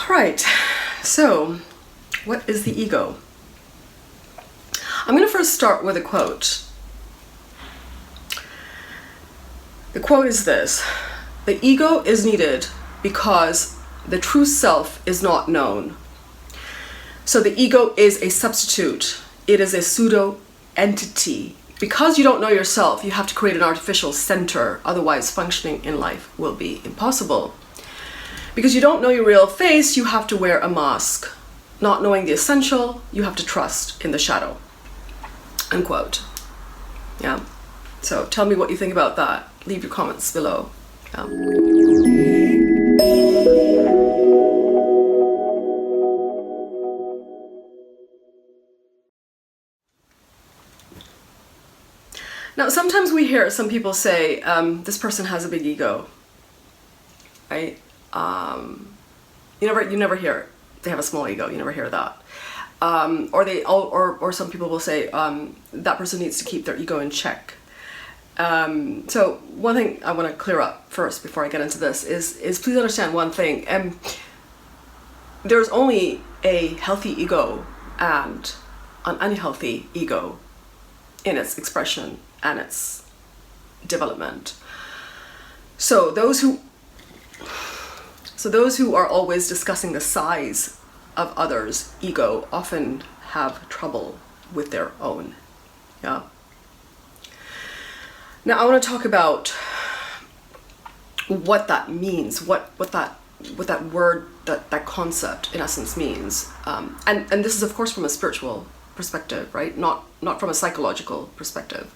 Alright, so what is the ego? I'm going to first start with a quote. The quote is this: "The ego is needed because the true self is not known." So the ego is a substitute. It is a pseudo entity. Because you don't know yourself, you have to create an artificial center, otherwise functioning in life will be impossible. Because you don't know your real face, you have to wear a mask. Not knowing the essential, you have to trust in the shadow. Unquote. Yeah. So tell me what you think about that. Leave your comments below. Yeah. Now, sometimes we hear some people say, this person has a big ego, right? You never hear they have a small ego. You never hear that. Or some people will say that person needs to keep their ego in check. So one thing I want to clear up first before I get into this is please understand one thing. There's only a healthy ego and an unhealthy ego in its expression and its development. So those who are always discussing the size of others' ego often have trouble with their own. Yeah. Now I want to talk about what that means, what that word, that concept in essence means, and this is of course from a spiritual perspective, right? Not from a psychological perspective.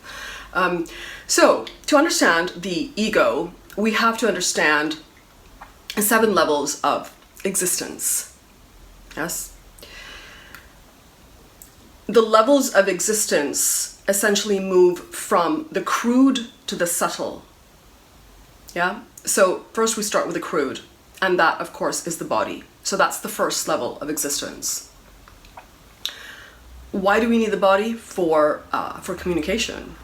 So to understand the ego, we have to understand 7 levels of existence. Yes. The levels of existence essentially move from the crude to the subtle. Yeah. So first we start with the crude, and that of course is the body. So that's the first level of existence. Why do we need the body? For communication.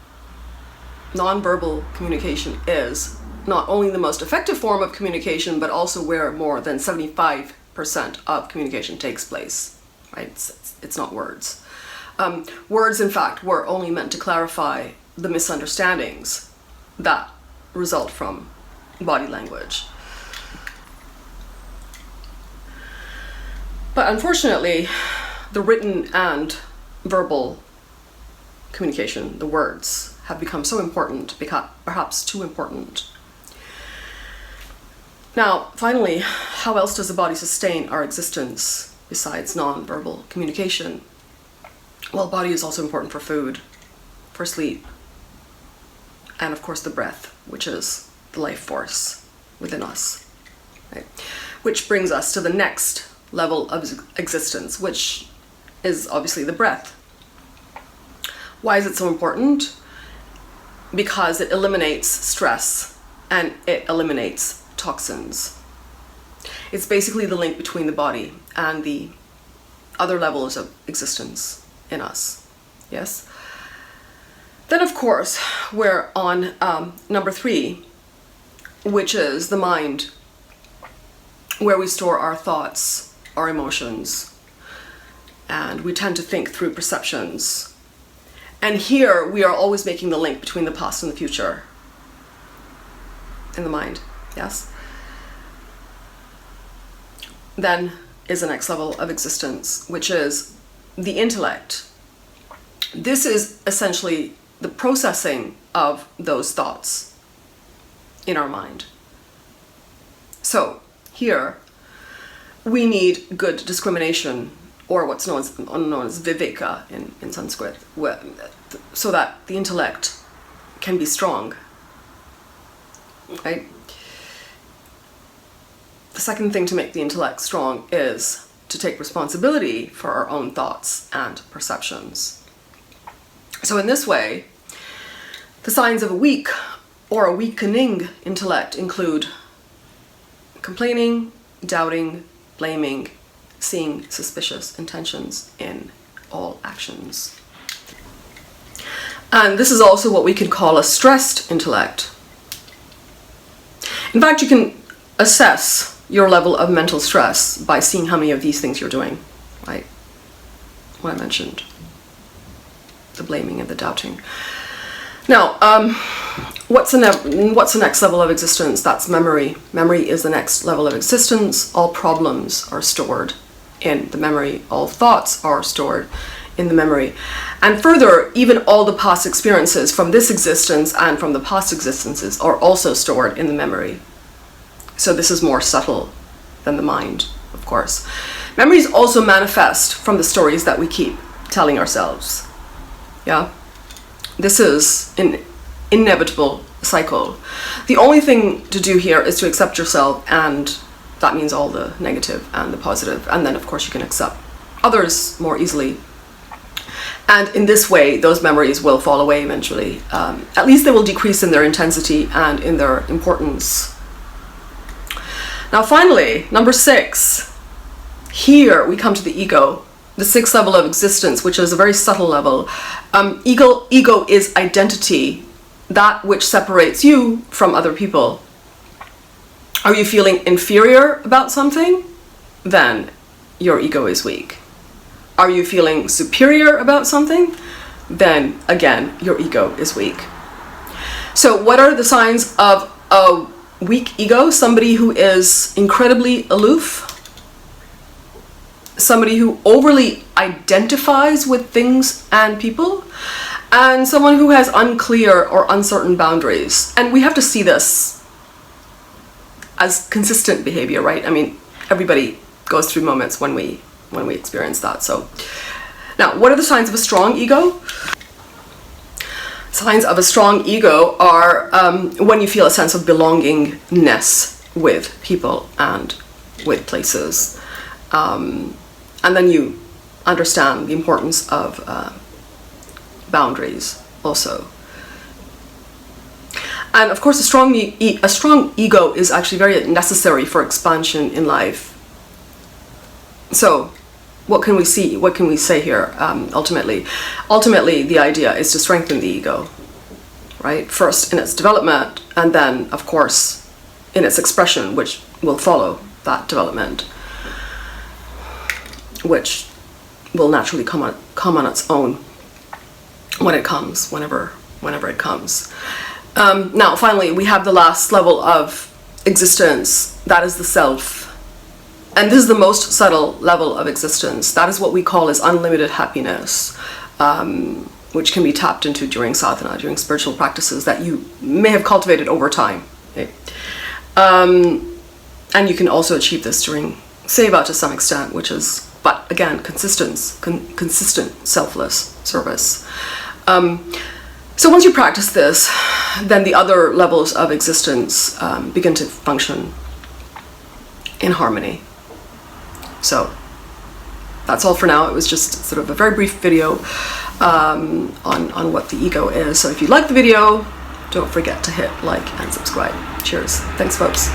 Non-verbal communication is not only the most effective form of communication, but also where more than 75% of communication takes place, right? It's not words. Words, in fact, were only meant to clarify the misunderstandings that result from body language. But unfortunately, the written and verbal communication, the words, have become so important, perhaps too important. Now, finally, how else does the body sustain our existence besides non-verbal communication? Well, body is also important for food, for sleep, and of course the breath, which is the life force within us. Right? Which brings us to the next level of existence, which is obviously the breath. Why is it so important? Because it eliminates stress and it eliminates toxins. It's basically the link between the body and the other levels of existence in us. Yes? Then of course we're on number 3, which is the mind, where we store our thoughts, our emotions, and we tend to think through perceptions. And here we are always making the link between the past and the future in the mind. Yes? Then is the next level of existence, which is the intellect. This is essentially the processing of those thoughts in our mind. So here we need good discrimination, or what's known as viveka in Sanskrit, so that the intellect can be strong. Right? The second thing to make the intellect strong is to take responsibility for our own thoughts and perceptions. So in this way, the signs of a weak or a weakening intellect include complaining, doubting, blaming, seeing suspicious intentions in all actions. And this is also what we could call a stressed intellect. In fact, you can assess your level of mental stress by seeing how many of these things you're doing, right? What I mentioned, the blaming and the doubting. Now, what's the next level of existence? That's memory. Memory is the next level of existence. All problems are stored in the memory. All thoughts are stored in the memory. And further, even all the past experiences from this existence and from the past existences are also stored in the memory. So this is more subtle than the mind, of course. Memories also manifest from the stories that we keep telling ourselves. Yeah? This is an inevitable cycle. The only thing to do here is to accept yourself, and that means all the negative and the positive. And then, of course, you can accept others more easily. And in this way, those memories will fall away eventually. At least they will decrease in their intensity and in their importance. Now, finally, number 6. Here we come to the ego, the 6th level of existence, which is a very subtle level. Ego is identity, that which separates you from other people. Are you feeling inferior about something? Then your ego is weak. Are you feeling superior about something? Then again, your ego is weak. So what are the signs of a weak ego? Somebody who is incredibly aloof, somebody who overly identifies with things and people, and someone who has unclear or uncertain boundaries. And we have to see this as consistent behavior, right? I mean, everybody goes through moments when we experience that. So now, what are the signs of a strong ego? Signs of a strong ego are when you feel a sense of belongingness with people and with places. And then you understand the importance of boundaries also. And of course, a strong ego is actually very necessary for expansion in life. So what can we see? What can we say here? Ultimately, the idea is to strengthen the ego, right? First in its development, and then, of course, in its expression, which will follow that development, which will naturally come on its own when it comes, whenever it comes. Now, finally, we have the last level of existence. That is the self. And this is the most subtle level of existence. That is what we call as unlimited happiness, which can be tapped into during sadhana, during spiritual practices that you may have cultivated over time. Okay? And you can also achieve this during seva to some extent, which is, but again, consistent selfless service. So once you practice this, then the other levels of existence begin to function in harmony. So that's all for now. It was just sort of a very brief video on what the ego is. So if you like the video, don't forget to hit like and subscribe. Cheers. Thanks, folks.